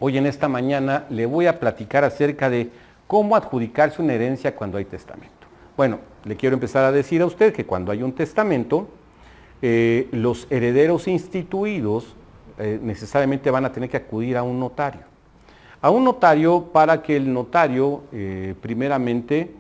Hoy en esta mañana le voy a platicar acerca de cómo adjudicarse una herencia cuando hay testamento. Bueno, le quiero empezar a decir a usted que cuando hay un testamento, los herederos instituidos necesariamente van a tener que acudir a un notario. A un notario para que el notario primeramente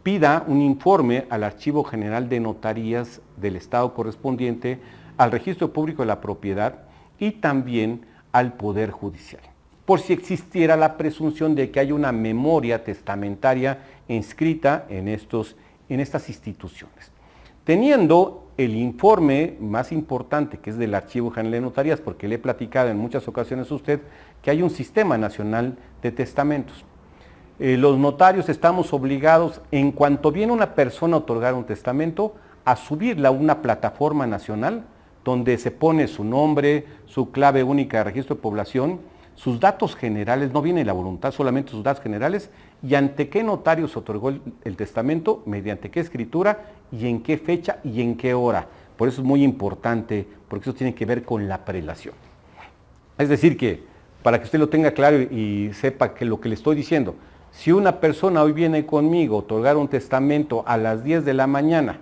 pida un informe al Archivo General de Notarías del Estado correspondiente, al Registro Público de la Propiedad y también al Poder Judicial, por si existiera la presunción de que hay una memoria testamentaria inscrita en estas instituciones. Teniendo el informe más importante, que es del Archivo General de Notarías, porque le he platicado en muchas ocasiones a usted que hay un Sistema Nacional de Testamentos. Los notarios estamos obligados, en cuanto viene una persona a otorgar un testamento, a subirla a una plataforma nacional donde se pone su nombre, su clave única de registro de población, sus datos generales, no viene la voluntad, solamente sus datos generales, y ante qué notario se otorgó el testamento, mediante qué escritura y en qué fecha y en qué hora. Por eso es muy importante, porque eso tiene que ver con la prelación. Es decir que, para que usted lo tenga claro y sepa que lo que le estoy diciendo, si una persona hoy viene conmigo a otorgar un testamento a las 10 de la mañana,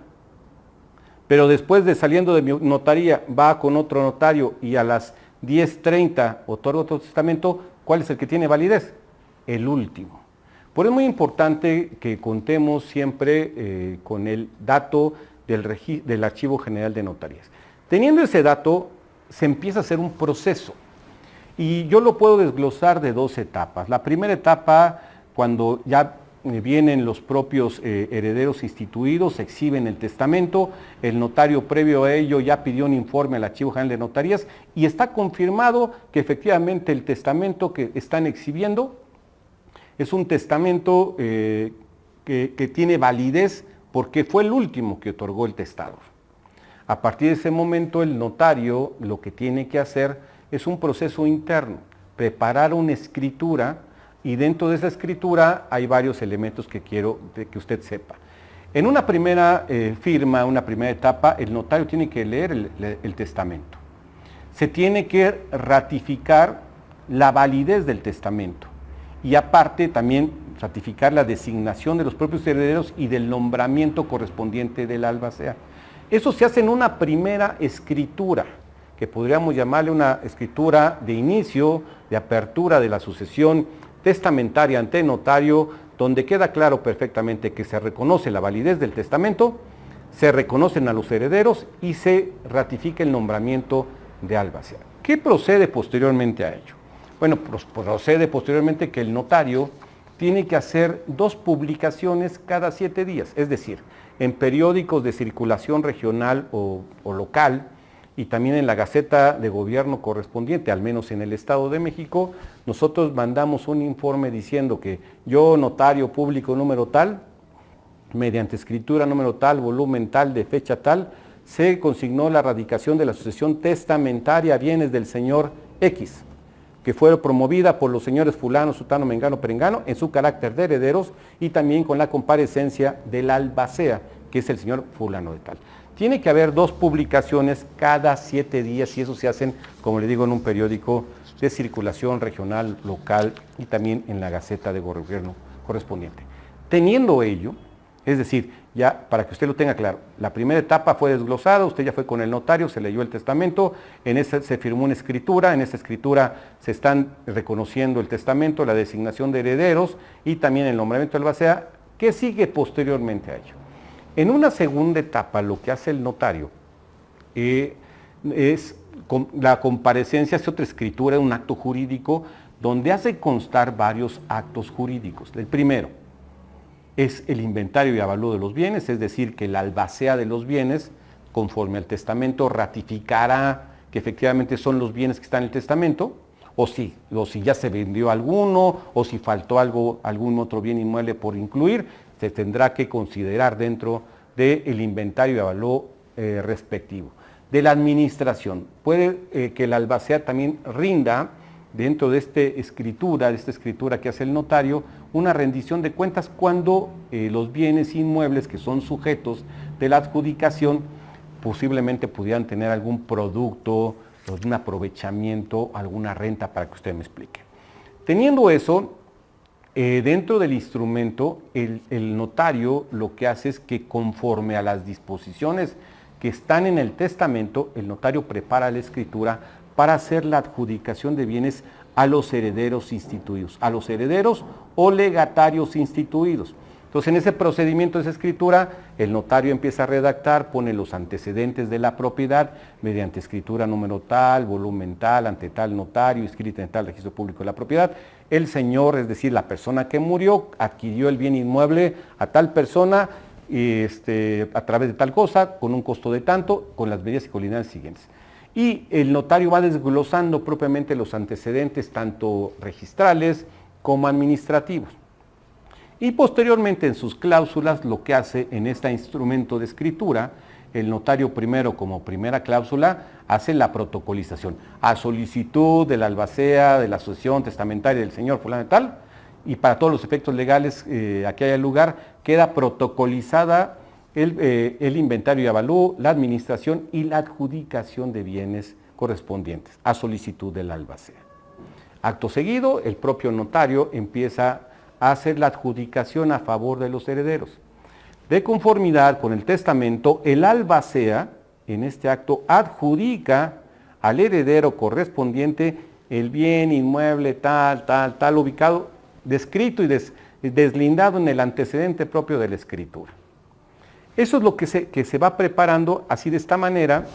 pero después de saliendo de mi notaría va con otro notario y a las 10:30 otorga otro testamento, ¿cuál es el que tiene validez? El último. Por eso es muy importante que contemos siempre con el dato del Archivo General de Notarías. Teniendo ese dato, se empieza a hacer un proceso y yo lo puedo desglosar de dos etapas. La primera etapa, cuando ya vienen los propios herederos instituidos, se exhiben el testamento, el notario previo a ello ya pidió un informe al Archivo General de Notarías y está confirmado que efectivamente el testamento que están exhibiendo es un testamento que tiene validez porque fue el último que otorgó el testador. A partir de ese momento el notario lo que tiene que hacer es un proceso interno, preparar una escritura. Y dentro de esa escritura hay varios elementos que quiero que usted sepa. En una primera firma, una primera etapa, el notario tiene que leer el testamento. Se tiene que ratificar la validez del testamento y aparte también ratificar la designación de los propios herederos y del nombramiento correspondiente del albacea. Eso se hace en una primera escritura, que podríamos llamarle una escritura de inicio, de apertura de la sucesión testamentaria ante notario, donde queda claro perfectamente que se reconoce la validez del testamento, se reconocen a los herederos y se ratifica el nombramiento de albacea. ¿Qué procede posteriormente a ello? Bueno, procede posteriormente que el notario tiene que hacer 2 publicaciones cada 7 días, es decir, en periódicos de circulación regional o local, y también en la Gaceta de Gobierno correspondiente, al menos en el Estado de México, nosotros mandamos un informe diciendo que yo, notario público número tal, mediante escritura número tal, volumen tal, de fecha tal, se consignó la radicación de la sucesión testamentaria a bienes del señor X, que fue promovida por los señores fulano, sutano, mengano, perengano, en su carácter de herederos y también con la comparecencia del albacea, que es el señor fulano de tal. Tiene que haber 2 publicaciones cada 7 días y eso se hacen, como le digo, en un periódico de circulación regional, local y también en la Gaceta de Gobierno correspondiente. Teniendo ello, es decir, ya para que usted lo tenga claro, la primera etapa fue desglosada, usted ya fue con el notario, se leyó el testamento, en esa se firmó una escritura, en esa escritura se están reconociendo el testamento, la designación de herederos y también el nombramiento del albacea. ¿Qué sigue posteriormente a ello? En una segunda etapa, lo que hace el notario es la comparecencia, hace otra escritura, un acto jurídico, donde hace constar varios actos jurídicos. El primero es el inventario y avalúo de los bienes, es decir, que el albacea de los bienes, conforme al testamento, ratificará que efectivamente son los bienes que están en el testamento, o si ya se vendió alguno, o si faltó algún otro bien inmueble por incluir, se tendrá que considerar dentro del inventario y avalúo respectivo. De la administración, puede que el albacea también rinda dentro de esta escritura que hace el notario, una rendición de cuentas cuando los bienes inmuebles que son sujetos de la adjudicación posiblemente pudieran tener algún producto, algún aprovechamiento, alguna renta, para que usted me explique. Teniendo eso, dentro del instrumento, el notario lo que hace es que conforme a las disposiciones que están en el testamento, el notario prepara la escritura para hacer la adjudicación de bienes a los herederos instituidos, a los herederos o legatarios instituidos. Entonces, en ese procedimiento de esa escritura, el notario empieza a redactar, pone los antecedentes de la propiedad mediante escritura número tal, volumen tal, ante tal notario, inscrita en tal registro público de la propiedad. El señor, es decir, la persona que murió, adquirió el bien inmueble a tal persona a través de tal cosa, con un costo de tanto, con las medidas y cualidades siguientes. Y el notario va desglosando propiamente los antecedentes, tanto registrales como administrativos. Y posteriormente en sus cláusulas, lo que hace en este instrumento de escritura, el notario primero, como primera cláusula, hace la protocolización. A solicitud de la albacea, de la asociación testamentaria del señor fulano y tal, y para todos los efectos legales aquí haya lugar, queda protocolizada el inventario y avalúo, la administración y la adjudicación de bienes correspondientes a solicitud del albacea. Acto seguido, el propio notario empieza a hacer la adjudicación a favor de los herederos. De conformidad con el testamento, el albacea, en este acto, adjudica al heredero correspondiente el bien inmueble tal, ubicado, descrito y deslindado en el antecedente propio de la escritura. Eso es lo que se va preparando así de esta manera.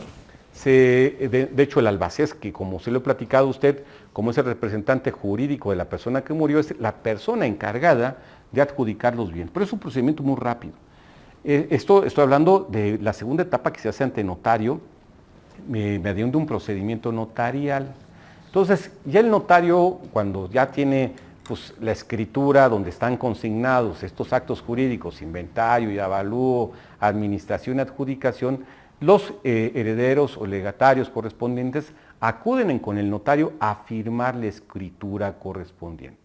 De hecho, el albacea, que como se lo he platicado a usted, como es el representante jurídico de la persona que murió, es la persona encargada de adjudicar los bienes. Pero es un procedimiento muy rápido. Estoy hablando de la segunda etapa que se hace ante notario, mediante un procedimiento notarial. Entonces, ya el notario, cuando ya tiene pues, la escritura donde están consignados estos actos jurídicos, inventario y avalúo, administración y adjudicación, los herederos o legatarios correspondientes acuden con el notario a firmar la escritura correspondiente.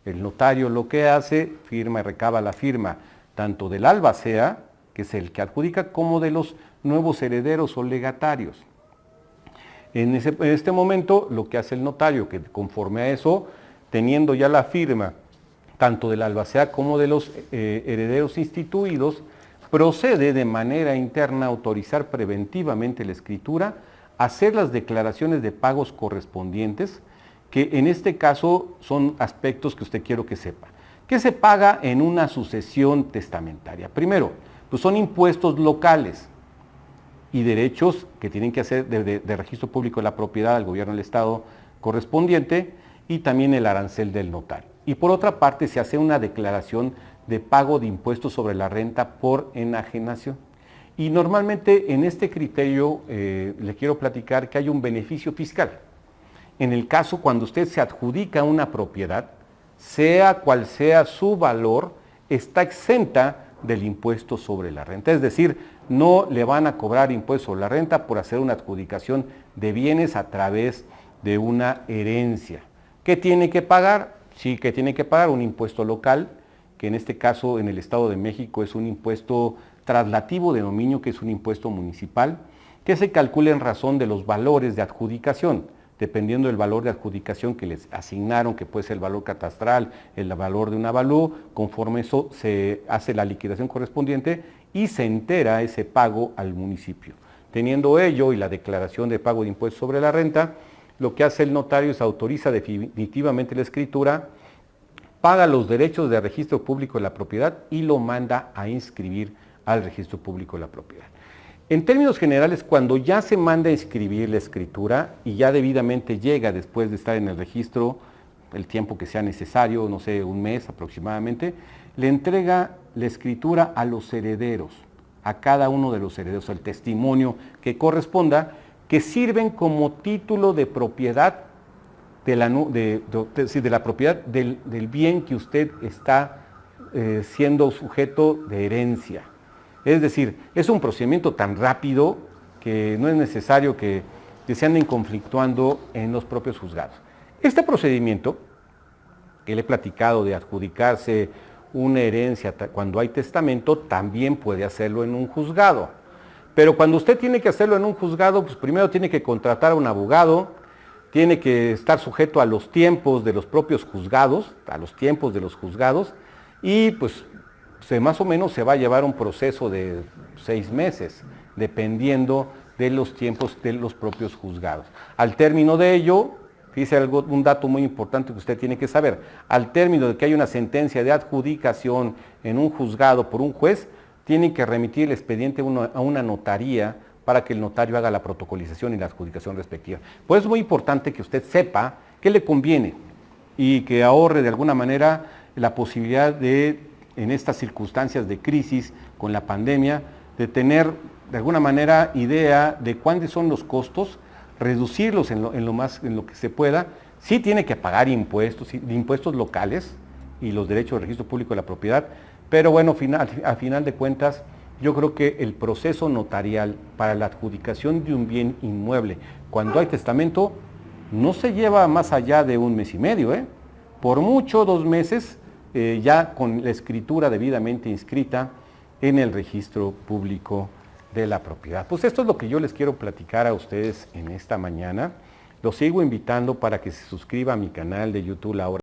El notario lo que hace, firma y recaba la firma tanto del albacea, que es el que adjudica, como de los nuevos herederos o legatarios. En este momento, lo que hace el notario, que conforme a eso, teniendo ya la firma tanto del albacea como de los herederos instituidos, procede de manera interna a autorizar preventivamente la escritura, hacer las declaraciones de pagos correspondientes, que en este caso son aspectos que usted quiero que sepa. ¿Qué se paga en una sucesión testamentaria? Primero, pues son impuestos locales y derechos que tienen que hacer de registro público de la propiedad al gobierno del Estado correspondiente y también el arancel del notario. Y por otra parte se hace una declaración de pago de impuestos sobre la renta por enajenación. Y normalmente en este criterio le quiero platicar que hay un beneficio fiscal. En el caso cuando usted se adjudica una propiedad, sea cual sea su valor, está exenta del impuesto sobre la renta. Es decir, no le van a cobrar impuesto sobre la renta por hacer una adjudicación de bienes a través de una herencia. ¿Qué tiene que pagar? Sí, que tiene que pagar un impuesto local, que en este caso en el Estado de México es un impuesto traslativo de dominio, que es un impuesto municipal, que se calcula en razón de los valores de adjudicación, dependiendo del valor de adjudicación que les asignaron, que puede ser el valor catastral, el valor de un avalúo. Conforme eso se hace la liquidación correspondiente y se entera ese pago al municipio. Teniendo ello y la declaración de pago de impuestos sobre la renta, lo que hace el notario es autoriza definitivamente la escritura, paga los derechos de registro público de la propiedad y lo manda a inscribir al registro público de la propiedad. En términos generales, cuando ya se manda a inscribir la escritura y ya debidamente llega después de estar en el registro, el tiempo que sea necesario, no sé, un mes aproximadamente, le entrega la escritura a los herederos, a cada uno de los herederos, el testimonio que corresponda, que sirven como título de propiedad de la propiedad del bien que usted está siendo sujeto de herencia. Es decir, es un procedimiento tan rápido que no es necesario que se anden conflictuando en los propios juzgados. Este procedimiento que le he platicado de adjudicarse una herencia cuando hay testamento, también puede hacerlo en un juzgado. Pero cuando usted tiene que hacerlo en un juzgado, pues primero tiene que contratar a un abogado, tiene que estar sujeto a los tiempos de los propios juzgados, y pues más o menos se va a llevar un proceso de 6 meses, dependiendo de los tiempos de los propios juzgados. Al término de ello, fíjese un dato muy importante que usted tiene que saber, al término de que hay una sentencia de adjudicación en un juzgado por un juez, tienen que remitir el expediente a una notaría para que el notario haga la protocolización y la adjudicación respectiva. Por eso es muy importante que usted sepa qué le conviene y que ahorre de alguna manera la posibilidad de, en estas circunstancias de crisis con la pandemia, de tener de alguna manera idea de cuáles son los costos, reducirlos en lo que se pueda. Sí tiene que pagar impuestos locales y los derechos de registro público de la propiedad, pero bueno, a final de cuentas, yo creo que el proceso notarial para la adjudicación de un bien inmueble, cuando hay testamento, no se lleva más allá de 1 mes y medio, por mucho 2 meses, ya con la escritura debidamente inscrita en el registro público de la propiedad. Pues esto es lo que yo les quiero platicar a ustedes en esta mañana. Los sigo invitando para que se suscriban a mi canal de YouTube La Hora